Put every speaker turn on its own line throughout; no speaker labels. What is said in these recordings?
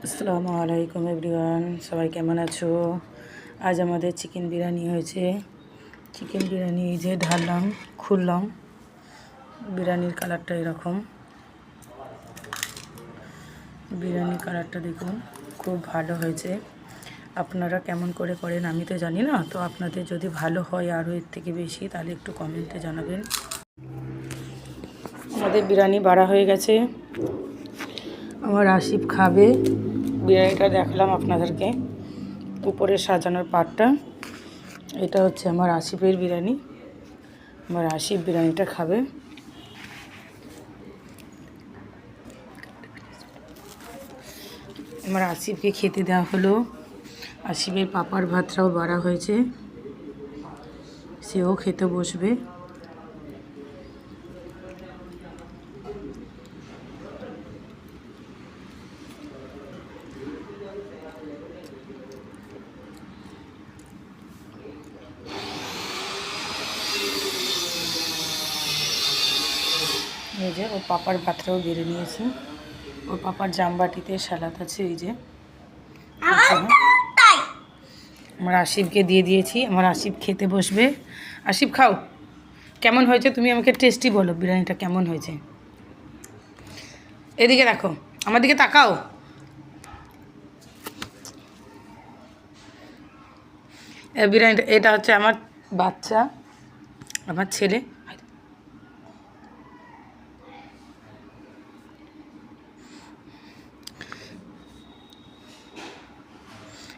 আসসালামু আলাইকুম এভরিওয়ান, সবাই কেমন আছো? আজ আমাদের চিকেন বিরিয়ানি হয়েছে। চিকেন বিরিয়ানি এই যে ঢাললাম, খুললাম। বিরিয়ানির কালারটা এরকম। বিরিয়ানির কালারটা দেখুন, খুব ভালো হয়েছে। আপনারা কেমন করে করেন আমি তো জানি না, তো আপনাদের যদি ভালো হয় আরও এর থেকে বেশি তাহলে একটু কমেন্টে জানাবেন। আমাদের বিরিয়ানি বাড়া হয়ে গেছে। আমার আসিফ খাবে। বিরিয়ানিটা দেখালাম আপনাদেরকে, উপরে সাজানোর পাটটা। এটা হচ্ছে আমার আসিফের বিরিয়ানি। আমার আসিফ বিরিয়ানিটা খাবে। আমার আসিফকে খেতে দেওয়া হলো। আসিফের পাপার ভাতটাও বাড়া হয়েছে, সেও খেতে বসবে। এই যে ওর পাপার ভাতটাও বেড়ে নিয়েছি। ওর পাপার জামবাটিতে সালাদ আছে। এই যে আমার আসিফকে দিয়ে দিয়েছি। আমার আসিফ খেতে বসবে। আসিফ খাও। কেমন হয়েছে তুমি আমাকে টেস্টি বলো, বিরিয়ানিটা কেমন হয়েছে? এদিকে দেখো, আমার দিকে তাকাও। বিরিয়ানিটা, এটা হচ্ছে আমার বাচ্চা, আমার ছেলে।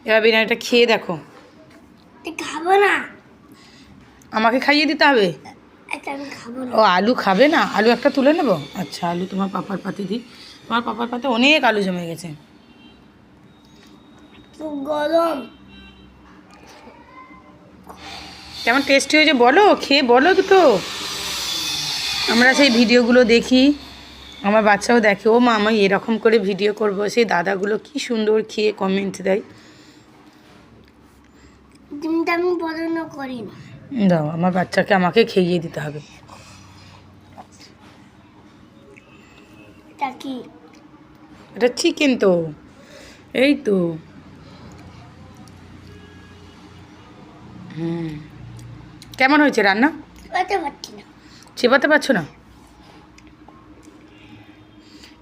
এবার বিরিয়ানিটা খেয়ে দেখো।
খাবো না,
আমাকে খাইয়ে দিতে হবে। ও আলু খাবে না? আলু একটা তুলে নেবো। আচ্ছা, আলু তোমার পাপার পাতে দিই। তোমার পাপার পাতে অনেক আলু জমে গেছে।
গরম
কেমন টেস্টি হয়েছে বলো, খেয়ে বলো দুটো। আমরা সেই ভিডিওগুলো দেখি, আমার বাচ্চাও দেখে, ও মা আমি এরকম করে ভিডিও করব। সেই দাদাগুলো কি সুন্দর খেয়ে কমেন্ট দেয়।
ডিমটা আমি পছন্দ করি না।
দাও, আমার বাচ্চাকে আমাকে খেয়ে দিতে হবে।
এটা কি?
এটা চিকেন তো, এই তো। কেমন হয়েছে রান্না?
খেতে পারছি না।
চেপাতে পারছো না?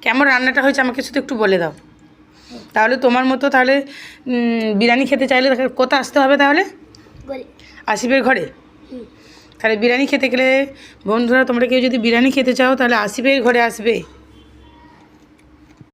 কেমন রান্নাটা হয়েছে আমাকে শুধু একটু বলে দাও। তাহলে তোমার মতো তাহলে বিরিয়ানি খেতে চাইলে কোথায় আসতে হবে তাহলে? আসিফের ঘরে। তাহলে বিরিয়ানি খেতে গেলে বন্ধুরা, তোমরা কেউ যদি বিরিয়ানি খেতে চাও তাহলে আসিফের ঘরে আসবে।